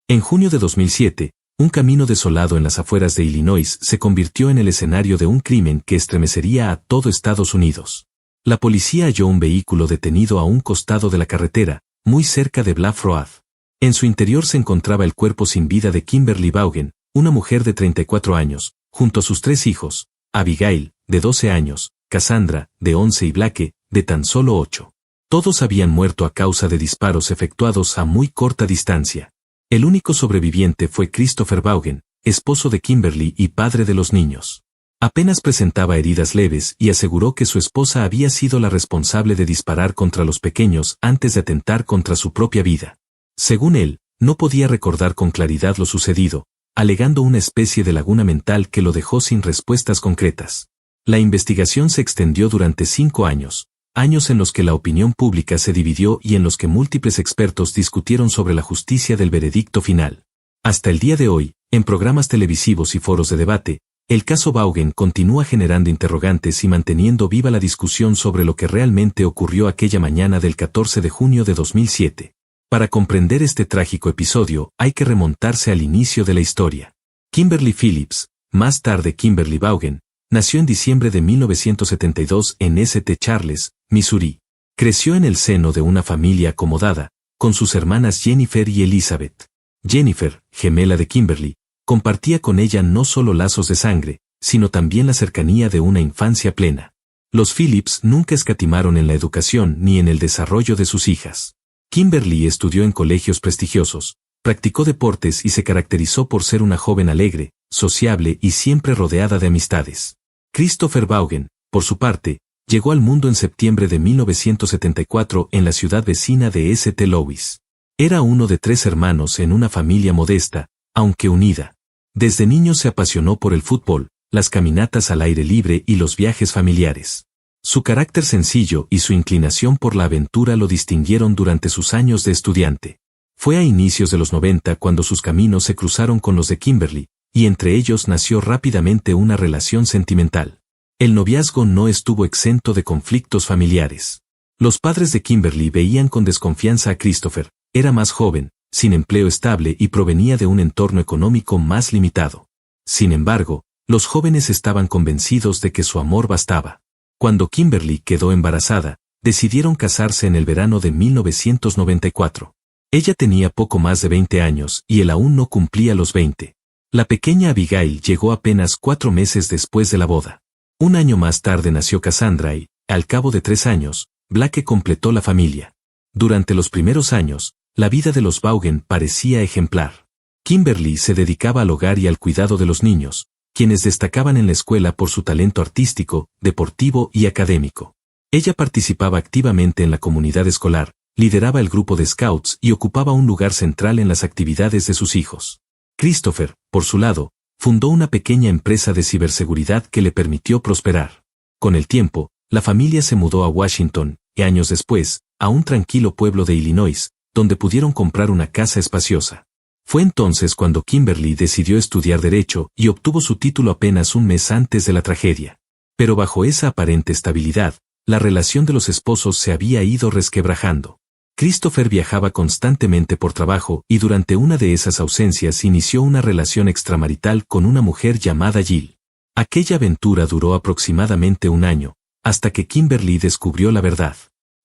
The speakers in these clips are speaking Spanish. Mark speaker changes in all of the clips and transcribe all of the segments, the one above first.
Speaker 1: En junio de 2007, un camino desolado en las afueras de Illinois se convirtió en el escenario de un crimen que estremecería a todo Estados Unidos. La policía halló un vehículo detenido a un costado de la carretera, muy cerca de Bluff Road. En su interior se encontraba el cuerpo sin vida de Kimberly Vaughan, una mujer de 34 años, junto a sus 3 hijos, Abigail, de 12 años, Cassandra, de 11 y Blake, de tan solo 8. Todos habían muerto a causa de disparos efectuados a muy corta distancia. El único sobreviviente fue Christopher Vaughan, esposo de Kimberly y padre de los niños. Apenas presentaba heridas leves y aseguró que su esposa había sido la responsable de disparar contra los pequeños antes de atentar contra su propia vida. Según él, no podía recordar con claridad lo sucedido, alegando una especie de laguna mental que lo dejó sin respuestas concretas. La investigación se extendió durante 5 años. Años en los que la opinión pública se dividió y en los que múltiples expertos discutieron sobre la justicia del veredicto final. Hasta el día de hoy, en programas televisivos y foros de debate, el caso Vaughan continúa generando interrogantes y manteniendo viva la discusión sobre lo que realmente ocurrió aquella mañana del 14 de junio de 2007. Para comprender este trágico episodio, hay que remontarse al inicio de la historia. Kimberly Phillips, más tarde Kimberly Vaughan, nació en diciembre de 1972 en St. Charles, Missouri. Creció en el seno de una familia acomodada, con sus hermanas Jennifer y Elizabeth. Jennifer, gemela de Kimberly, compartía con ella no solo lazos de sangre, sino también la cercanía de una infancia plena. Los Phillips nunca escatimaron en la educación ni en el desarrollo de sus hijas. Kimberly estudió en colegios prestigiosos, practicó deportes y se caracterizó por ser una joven alegre, sociable y siempre rodeada de amistades. Christopher Vaughan, por su parte, llegó al mundo en septiembre de 1974 en la ciudad vecina de St. Louis. Era uno de 3 hermanos en una familia modesta, aunque unida. Desde niño se apasionó por el fútbol, las caminatas al aire libre y los viajes familiares. Su carácter sencillo y su inclinación por la aventura lo distinguieron durante sus años de estudiante. Fue a inicios de los 90 cuando sus caminos se cruzaron con los de Kimberly, y entre ellos nació rápidamente una relación sentimental. El noviazgo no estuvo exento de conflictos familiares. Los padres de Kimberly veían con desconfianza a Christopher, era más joven, sin empleo estable y provenía de un entorno económico más limitado. Sin embargo, los jóvenes estaban convencidos de que su amor bastaba. Cuando Kimberly quedó embarazada, decidieron casarse en el verano de 1994. Ella tenía poco más de 20 años y él aún no cumplía los 20. La pequeña Abigail llegó apenas 4 meses después de la boda. Un año más tarde nació Cassandra y, al cabo de 3 años, Blake completó la familia. Durante los primeros años, la vida de los Vaughan parecía ejemplar. Kimberly se dedicaba al hogar y al cuidado de los niños, quienes destacaban en la escuela por su talento artístico, deportivo y académico. Ella participaba activamente en la comunidad escolar, lideraba el grupo de scouts y ocupaba un lugar central en las actividades de sus hijos. Christopher, por su lado, fundó una pequeña empresa de ciberseguridad que le permitió prosperar. Con el tiempo, la familia se mudó a Washington, y años después, a un tranquilo pueblo de Illinois, donde pudieron comprar una casa espaciosa. Fue entonces cuando Kimberly decidió estudiar Derecho y obtuvo su título apenas un mes antes de la tragedia. Pero bajo esa aparente estabilidad, la relación de los esposos se había ido resquebrajando. Christopher viajaba constantemente por trabajo y durante una de esas ausencias inició una relación extramarital con una mujer llamada Jill. Aquella aventura duró aproximadamente 1 año, hasta que Kimberly descubrió la verdad.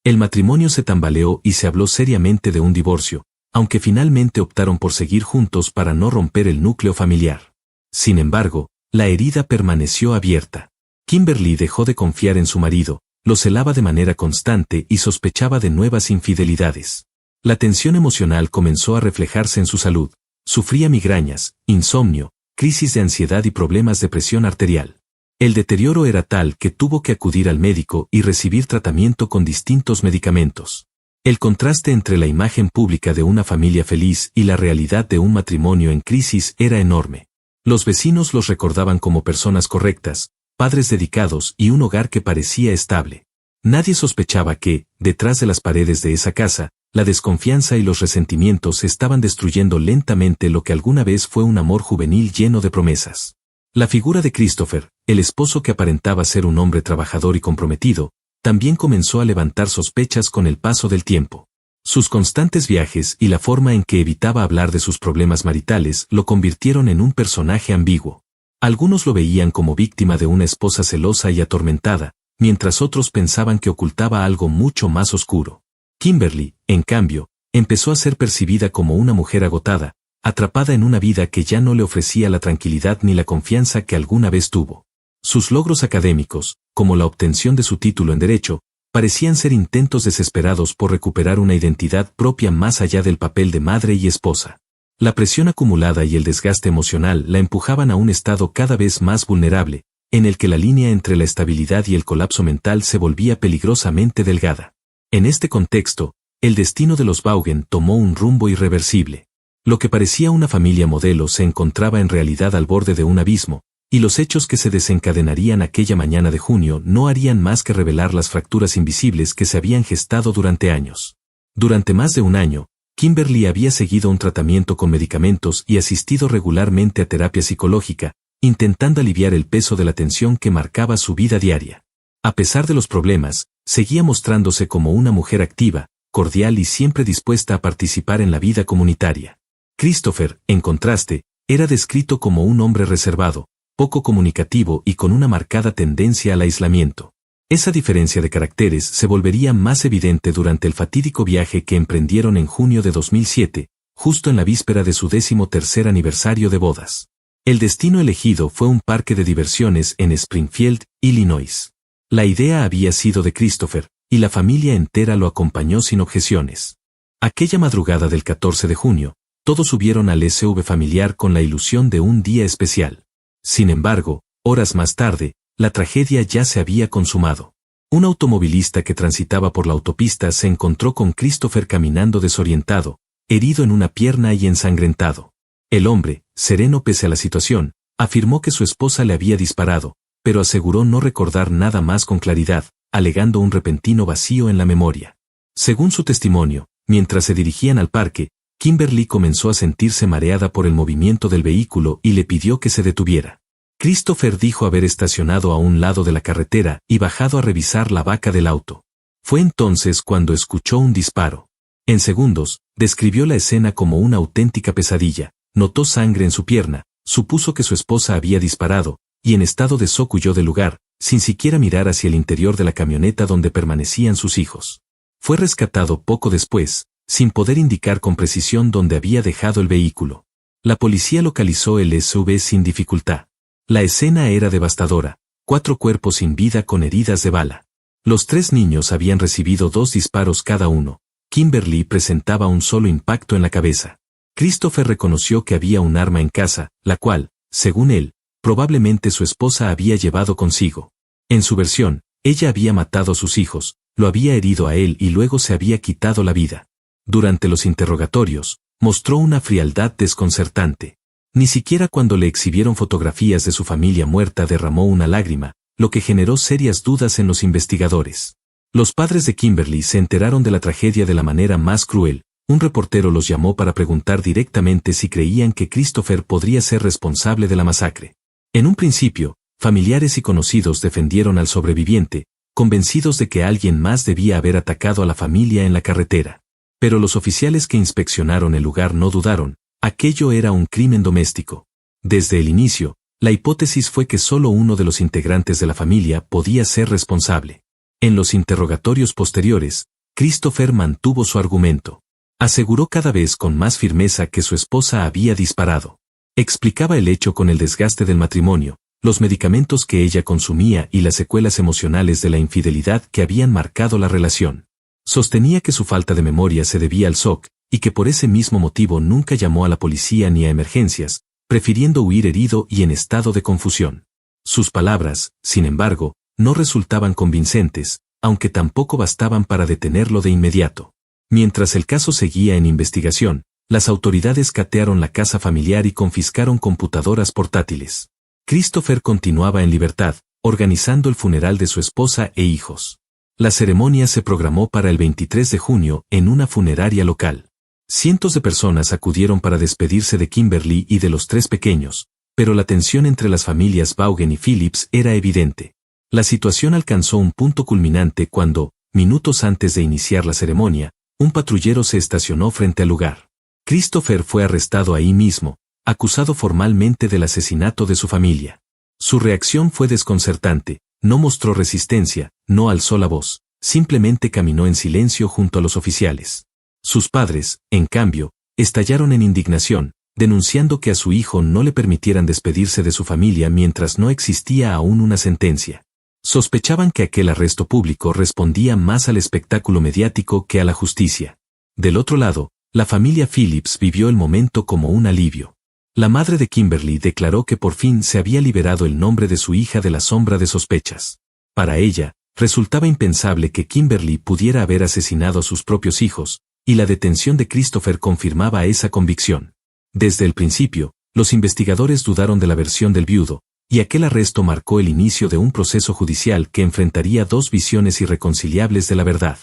Speaker 1: El matrimonio se tambaleó y se habló seriamente de un divorcio, aunque finalmente optaron por seguir juntos para no romper el núcleo familiar. Sin embargo, la herida permaneció abierta. Kimberly dejó de confiar en su marido, lo celaba de manera constante y sospechaba de nuevas infidelidades. La tensión emocional comenzó a reflejarse en su salud. Sufría migrañas, insomnio, crisis de ansiedad y problemas de presión arterial. El deterioro era tal que tuvo que acudir al médico y recibir tratamiento con distintos medicamentos. El contraste entre la imagen pública de una familia feliz y la realidad de un matrimonio en crisis era enorme. Los vecinos los recordaban como personas correctas, padres dedicados y un hogar que parecía estable. Nadie sospechaba que, detrás de las paredes de esa casa, la desconfianza y los resentimientos estaban destruyendo lentamente lo que alguna vez fue un amor juvenil lleno de promesas. La figura de Christopher, el esposo que aparentaba ser un hombre trabajador y comprometido, también comenzó a levantar sospechas con el paso del tiempo. Sus constantes viajes y la forma en que evitaba hablar de sus problemas maritales lo convirtieron en un personaje ambiguo. Algunos lo veían como víctima de una esposa celosa y atormentada, mientras otros pensaban que ocultaba algo mucho más oscuro. Kimberly, en cambio, empezó a ser percibida como una mujer agotada, atrapada en una vida que ya no le ofrecía la tranquilidad ni la confianza que alguna vez tuvo. Sus logros académicos, como la obtención de su título en Derecho, parecían ser intentos desesperados por recuperar una identidad propia más allá del papel de madre y esposa. La presión acumulada y el desgaste emocional la empujaban a un estado cada vez más vulnerable, en el que la línea entre la estabilidad y el colapso mental se volvía peligrosamente delgada. En este contexto, el destino de los Vaughan tomó un rumbo irreversible. Lo que parecía una familia modelo se encontraba en realidad al borde de un abismo, y los hechos que se desencadenarían aquella mañana de junio no harían más que revelar las fracturas invisibles que se habían gestado durante años. Durante más de un año, Kimberly había seguido un tratamiento con medicamentos y asistido regularmente a terapia psicológica, intentando aliviar el peso de la tensión que marcaba su vida diaria. A pesar de los problemas, seguía mostrándose como una mujer activa, cordial y siempre dispuesta a participar en la vida comunitaria. Christopher, en contraste, era descrito como un hombre reservado, poco comunicativo y con una marcada tendencia al aislamiento. Esa diferencia de caracteres se volvería más evidente durante el fatídico viaje que emprendieron en junio de 2007, justo en la víspera de su 13º aniversario de bodas. El destino elegido fue un parque de diversiones en Springfield, Illinois. La idea había sido de Christopher, y la familia entera lo acompañó sin objeciones. Aquella madrugada del 14 de junio, todos subieron al SUV familiar con la ilusión de un día especial. Sin embargo, horas más tarde, la tragedia ya se había consumado. Un automovilista que transitaba por la autopista se encontró con Christopher caminando desorientado, herido en una pierna y ensangrentado. El hombre, sereno pese a la situación, afirmó que su esposa le había disparado, pero aseguró no recordar nada más con claridad, alegando un repentino vacío en la memoria. Según su testimonio, mientras se dirigían al parque, Kimberly comenzó a sentirse mareada por el movimiento del vehículo y le pidió que se detuviera. Christopher dijo haber estacionado a un lado de la carretera y bajado a revisar la vaca del auto. Fue entonces cuando escuchó un disparo. En segundos, describió la escena como una auténtica pesadilla, notó sangre en su pierna, supuso que su esposa había disparado, y en estado de shock huyó del lugar, sin siquiera mirar hacia el interior de la camioneta donde permanecían sus hijos. Fue rescatado poco después, sin poder indicar con precisión dónde había dejado el vehículo. La policía localizó el SUV sin dificultad. La escena era devastadora, 4 cuerpos sin vida con heridas de bala. Los 3 niños habían recibido 2 disparos cada uno. Kimberly presentaba un solo impacto en la cabeza. Christopher reconoció que había un arma en casa, la cual, según él, probablemente su esposa había llevado consigo. En su versión, ella había matado a sus hijos, lo había herido a él y luego se había quitado la vida. Durante los interrogatorios, mostró una frialdad desconcertante. Ni siquiera cuando le exhibieron fotografías de su familia muerta derramó una lágrima, lo que generó serias dudas en los investigadores. Los padres de Kimberly se enteraron de la tragedia de la manera más cruel. Un reportero los llamó para preguntar directamente si creían que Christopher podría ser responsable de la masacre. En un principio, familiares y conocidos defendieron al sobreviviente, convencidos de que alguien más debía haber atacado a la familia en la carretera. Pero los oficiales que inspeccionaron el lugar no dudaron, aquello era un crimen doméstico. Desde el inicio, la hipótesis fue que solo uno de los integrantes de la familia podía ser responsable. En los interrogatorios posteriores, Christopher mantuvo su argumento. Aseguró cada vez con más firmeza que su esposa había disparado. Explicaba el hecho con el desgaste del matrimonio, los medicamentos que ella consumía y las secuelas emocionales de la infidelidad que habían marcado la relación. Sostenía que su falta de memoria se debía al shock, y que por ese mismo motivo nunca llamó a la policía ni a emergencias, prefiriendo huir herido y en estado de confusión. Sus palabras, sin embargo, no resultaban convincentes, aunque tampoco bastaban para detenerlo de inmediato. Mientras el caso seguía en investigación, las autoridades catearon la casa familiar y confiscaron computadoras portátiles. Christopher continuaba en libertad, organizando el funeral de su esposa e hijos. La ceremonia se programó para el 23 de junio en una funeraria local. Cientos de personas acudieron para despedirse de Kimberly y de los 3 pequeños, pero la tensión entre las familias Vaughan y Phillips era evidente. La situación alcanzó un punto culminante cuando, minutos antes de iniciar la ceremonia, un patrullero se estacionó frente al lugar. Christopher fue arrestado ahí mismo, acusado formalmente del asesinato de su familia. Su reacción fue desconcertante, no mostró resistencia, no alzó la voz, simplemente caminó en silencio junto a los oficiales. Sus padres, en cambio, estallaron en indignación, denunciando que a su hijo no le permitieran despedirse de su familia mientras no existía aún una sentencia. Sospechaban que aquel arresto público respondía más al espectáculo mediático que a la justicia. Del otro lado, la familia Phillips vivió el momento como un alivio. La madre de Kimberly declaró que por fin se había liberado el nombre de su hija de la sombra de sospechas. Para ella, resultaba impensable que Kimberly pudiera haber asesinado a sus propios hijos, y la detención de Christopher confirmaba esa convicción. Desde el principio, los investigadores dudaron de la versión del viudo, y aquel arresto marcó el inicio de un proceso judicial que enfrentaría dos visiones irreconciliables de la verdad.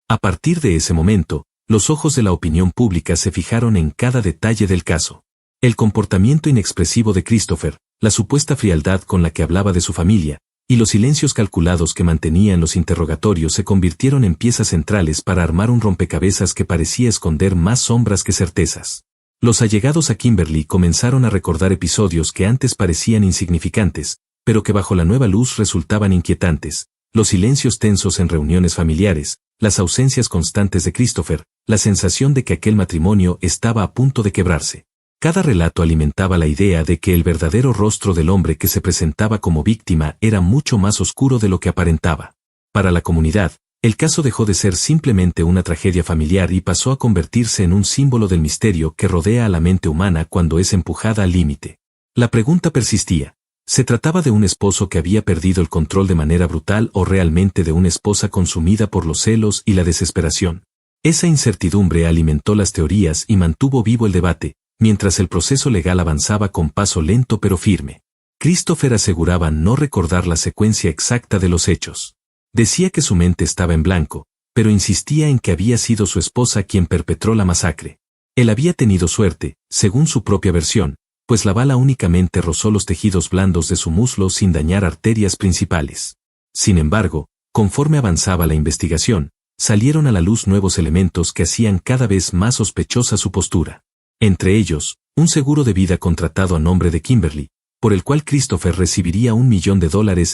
Speaker 1: A partir de ese momento, los ojos de la opinión pública se fijaron en cada detalle del caso. El comportamiento inexpresivo de Christopher, la supuesta frialdad con la que hablaba de su familia, y los silencios calculados que mantenía en los interrogatorios se convirtieron en piezas centrales para armar un rompecabezas que parecía esconder más sombras que certezas. Los allegados a Kimberly comenzaron a recordar episodios que antes parecían insignificantes, pero que bajo la nueva luz resultaban inquietantes: los silencios tensos en reuniones familiares, las ausencias constantes de Christopher, la sensación de que aquel matrimonio estaba a punto de quebrarse. Cada relato alimentaba la idea de que el verdadero rostro del hombre que se presentaba como víctima era mucho más oscuro de lo que aparentaba. Para la comunidad, el caso dejó de ser simplemente una tragedia familiar y pasó a convertirse en un símbolo del misterio que rodea a la mente humana cuando es empujada al límite. La pregunta persistía: ¿se trataba de un esposo que había perdido el control de manera brutal o realmente de una esposa consumida por los celos y la desesperación? Esa incertidumbre alimentó las teorías y mantuvo vivo el debate, mientras el proceso legal avanzaba con paso lento pero firme. Christopher aseguraba no recordar la secuencia exacta de los hechos. Decía que su mente estaba en blanco, pero insistía en que había sido su esposa quien perpetró la masacre. Él había tenido suerte, según su propia versión, pues la bala únicamente rozó los tejidos blandos de su muslo sin dañar arterias principales. Sin embargo, conforme avanzaba la investigación, salieron a la luz nuevos elementos que hacían cada vez más sospechosa su postura. Entre ellos, un seguro de vida contratado a nombre de Kimberly, por el cual Christopher recibiría $1 millón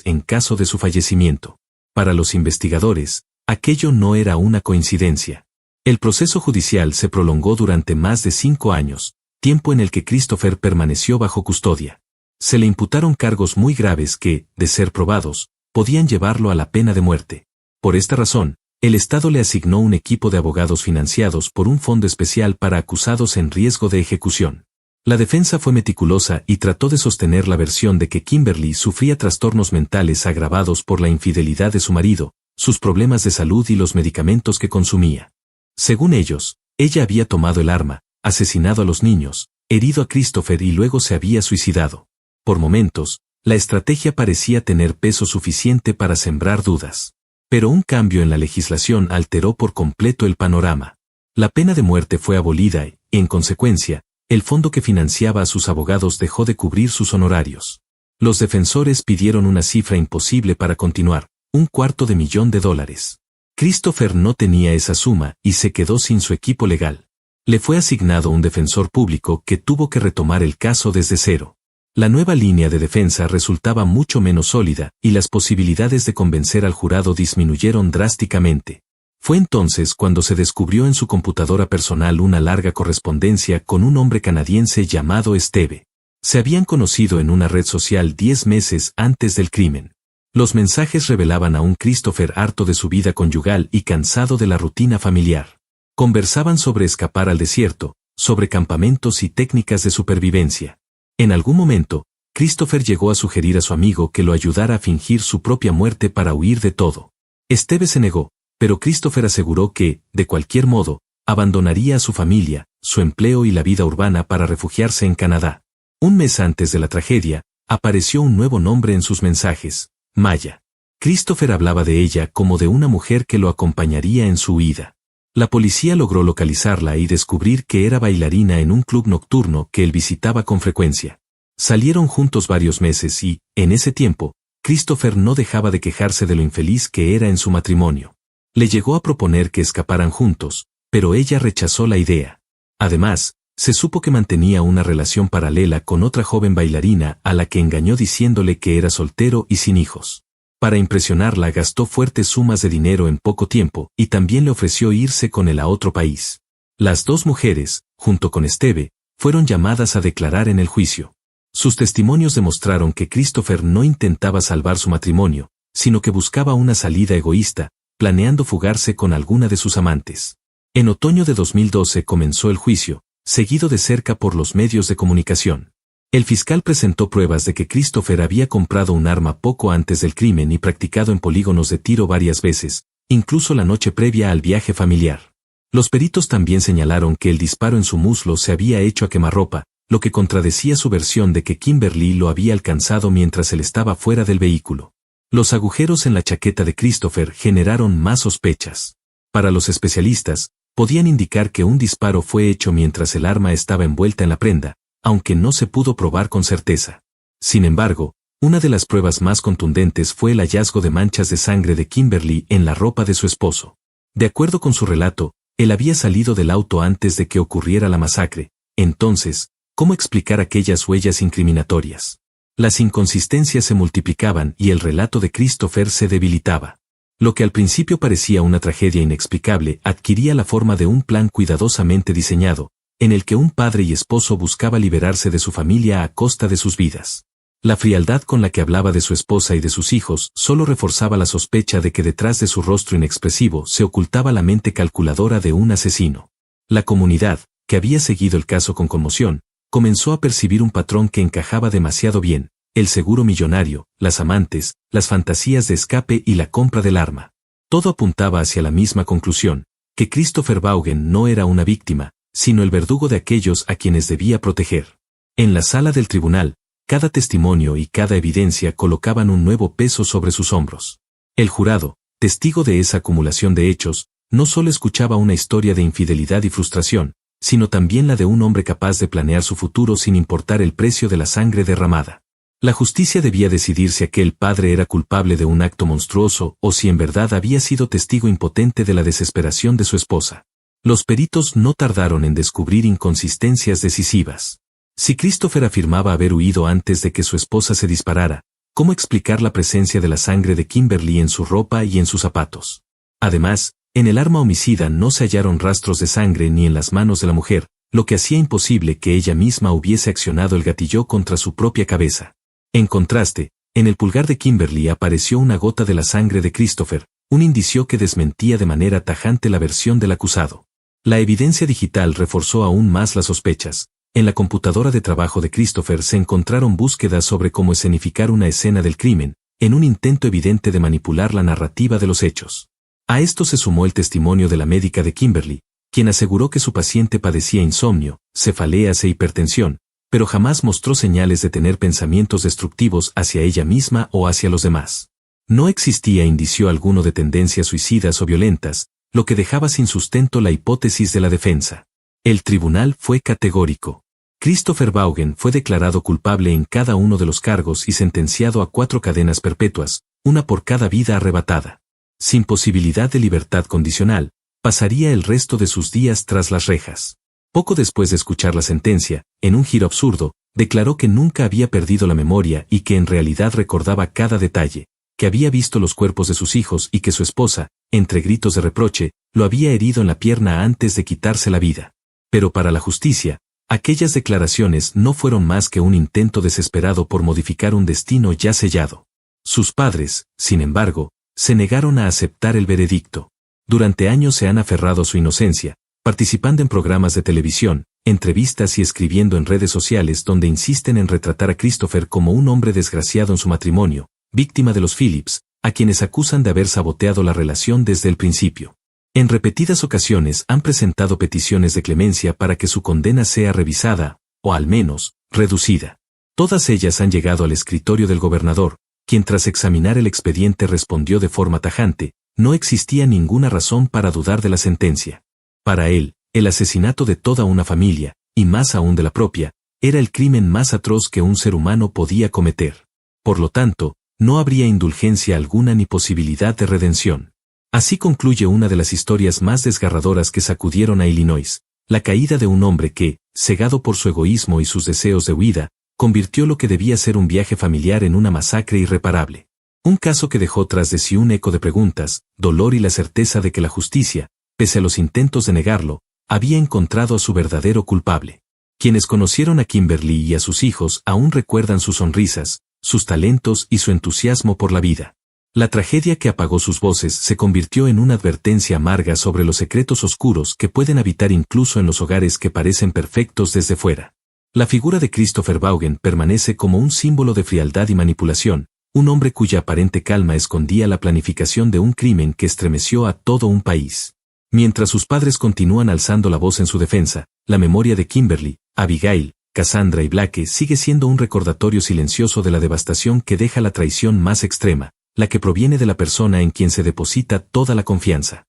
Speaker 1: en caso de su fallecimiento. Para los investigadores, aquello no era una coincidencia. El proceso judicial se prolongó durante más de 5 años, tiempo en el que Christopher permaneció bajo custodia. Se le imputaron cargos muy graves que, de ser probados, podían llevarlo a la pena de muerte. Por esta razón, el Estado le asignó un equipo de abogados financiados por un fondo especial para acusados en riesgo de ejecución. La defensa fue meticulosa y trató de sostener la versión de que Kimberly sufría trastornos mentales agravados por la infidelidad de su marido, sus problemas de salud y los medicamentos que consumía. Según ellos, ella había tomado el arma, asesinado a los niños, herido a Christopher y luego se había suicidado. Por momentos, la estrategia parecía tener peso suficiente para sembrar dudas. Pero un cambio en la legislación alteró por completo el panorama. La pena de muerte fue abolida y, en consecuencia, el fondo que financiaba a sus abogados dejó de cubrir sus honorarios. Los defensores pidieron una cifra imposible para continuar: $250,000. Christopher no tenía esa suma y se quedó sin su equipo legal. Le fue asignado un defensor público que tuvo que retomar el caso desde cero. La nueva línea de defensa resultaba mucho menos sólida y las posibilidades de convencer al jurado disminuyeron drásticamente. Fue entonces cuando se descubrió en su computadora personal una larga correspondencia con un hombre canadiense llamado Steve. Se habían conocido en una red social 10 meses antes del crimen. Los mensajes revelaban a un Christopher harto de su vida conyugal y cansado de la rutina familiar. Conversaban sobre escapar al desierto, sobre campamentos y técnicas de supervivencia. En algún momento, Christopher llegó a sugerir a su amigo que lo ayudara a fingir su propia muerte para huir de todo. Steve se negó, pero Christopher aseguró que, de cualquier modo, abandonaría a su familia, su empleo y la vida urbana para refugiarse en Canadá. Un mes antes de la tragedia, apareció un nuevo nombre en sus mensajes: Maya. Christopher hablaba de ella como de una mujer que lo acompañaría en su huida. La policía logró localizarla y descubrir que era bailarina en un club nocturno que él visitaba con frecuencia. Salieron juntos varios meses y, en ese tiempo, Christopher no dejaba de quejarse de lo infeliz que era en su matrimonio. Le llegó a proponer que escaparan juntos, pero ella rechazó la idea. Además, se supo que mantenía una relación paralela con otra joven bailarina a la que engañó diciéndole que era soltero y sin hijos. Para impresionarla gastó fuertes sumas de dinero en poco tiempo y también le ofreció irse con él a otro país. Las dos mujeres, junto con Esteve, fueron llamadas a declarar en el juicio. Sus testimonios demostraron que Christopher no intentaba salvar su matrimonio, sino que buscaba una salida egoísta, planeando fugarse con alguna de sus amantes. En otoño de 2012 comenzó el juicio, seguido de cerca por los medios de comunicación. El fiscal presentó pruebas de que Christopher había comprado un arma poco antes del crimen y practicado en polígonos de tiro varias veces, incluso la noche previa al viaje familiar. Los peritos también señalaron que el disparo en su muslo se había hecho a quemarropa, lo que contradecía su versión de que Kimberly lo había alcanzado mientras él estaba fuera del vehículo. Los agujeros en la chaqueta de Christopher generaron más sospechas. Para los especialistas, podían indicar que un disparo fue hecho mientras el arma estaba envuelta en la prenda, aunque no se pudo probar con certeza. Sin embargo, una de las pruebas más contundentes fue el hallazgo de manchas de sangre de Kimberly en la ropa de su esposo. De acuerdo con su relato, él había salido del auto antes de que ocurriera la masacre. Entonces, ¿cómo explicar aquellas huellas incriminatorias? Las inconsistencias se multiplicaban y el relato de Christopher se debilitaba. Lo que al principio parecía una tragedia inexplicable adquiría la forma de un plan cuidadosamente diseñado, en el que un padre y esposo buscaba liberarse de su familia a costa de sus vidas. La frialdad con la que hablaba de su esposa y de sus hijos solo reforzaba la sospecha de que detrás de su rostro inexpresivo se ocultaba la mente calculadora de un asesino. La comunidad, que había seguido el caso con conmoción, comenzó a percibir un patrón que encajaba demasiado bien: el seguro millonario, las amantes, las fantasías de escape y la compra del arma. Todo apuntaba hacia la misma conclusión, que Christopher Vaughan no era una víctima, sino el verdugo de aquellos a quienes debía proteger. En la sala del tribunal, cada testimonio y cada evidencia colocaban un nuevo peso sobre sus hombros. El jurado, testigo de esa acumulación de hechos, no solo escuchaba una historia de infidelidad y frustración, sino también la de un hombre capaz de planear su futuro sin importar el precio de la sangre derramada. La justicia debía decidir si aquel padre era culpable de un acto monstruoso o si en verdad había sido testigo impotente de la desesperación de su esposa. Los peritos no tardaron en descubrir inconsistencias decisivas. Si Christopher afirmaba haber huido antes de que su esposa se disparara, ¿cómo explicar la presencia de la sangre de Kimberly en su ropa y en sus zapatos? Además, en el arma homicida no se hallaron rastros de sangre ni en las manos de la mujer, lo que hacía imposible que ella misma hubiese accionado el gatillo contra su propia cabeza. En contraste, en el pulgar de Kimberly apareció una gota de la sangre de Christopher, un indicio que desmentía de manera tajante la versión del acusado. La evidencia digital reforzó aún más las sospechas. En la computadora de trabajo de Christopher se encontraron búsquedas sobre cómo escenificar una escena del crimen, en un intento evidente de manipular la narrativa de los hechos. A esto se sumó el testimonio de la médica de Kimberly, quien aseguró que su paciente padecía insomnio, cefaleas e hipertensión, pero jamás mostró señales de tener pensamientos destructivos hacia ella misma o hacia los demás. No existía indicio alguno de tendencias suicidas o violentas, lo que dejaba sin sustento la hipótesis de la defensa. El tribunal fue categórico. Christopher Vaughan fue declarado culpable en cada uno de los cargos y sentenciado a 4 cadenas perpetuas, una por cada vida arrebatada. Sin posibilidad de libertad condicional, pasaría el resto de sus días tras las rejas. Poco después de escuchar la sentencia, en un giro absurdo, declaró que nunca había perdido la memoria y que en realidad recordaba cada detalle, que había visto los cuerpos de sus hijos y que su esposa, entre gritos de reproche, lo había herido en la pierna antes de quitarse la vida. Pero para la justicia, aquellas declaraciones no fueron más que un intento desesperado por modificar un destino ya sellado. Sus padres, sin embargo, se negaron a aceptar el veredicto. Durante años se han aferrado a su inocencia, participando en programas de televisión, entrevistas y escribiendo en redes sociales donde insisten en retratar a Christopher como un hombre desgraciado en su matrimonio, víctima de los Phillips, a quienes acusan de haber saboteado la relación desde el principio. En repetidas ocasiones han presentado peticiones de clemencia para que su condena sea revisada, o al menos, reducida. Todas ellas han llegado al escritorio del gobernador, quien tras examinar el expediente respondió de forma tajante: no existía ninguna razón para dudar de la sentencia. Para él, el asesinato de toda una familia, y más aún de la propia, era el crimen más atroz que un ser humano podía cometer. Por lo tanto, no habría indulgencia alguna ni posibilidad de redención. Así concluye una de las historias más desgarradoras que sacudieron a Illinois, la caída de un hombre que, cegado por su egoísmo y sus deseos de huida, convirtió lo que debía ser un viaje familiar en una masacre irreparable. Un caso que dejó tras de sí un eco de preguntas, dolor y la certeza de que la justicia, pese a los intentos de negarlo, había encontrado a su verdadero culpable. Quienes conocieron a Kimberly y a sus hijos aún recuerdan sus sonrisas, sus talentos y su entusiasmo por la vida. La tragedia que apagó sus voces se convirtió en una advertencia amarga sobre los secretos oscuros que pueden habitar incluso en los hogares que parecen perfectos desde fuera. La figura de Christopher Vaughan permanece como un símbolo de frialdad y manipulación, un hombre cuya aparente calma escondía la planificación de un crimen que estremeció a todo un país. Mientras sus padres continúan alzando la voz en su defensa, la memoria de Kimberly, Abigail, Cassandra y Blake sigue siendo un recordatorio silencioso de la devastación que deja la traición más extrema, la que proviene de la persona en quien se deposita toda la confianza.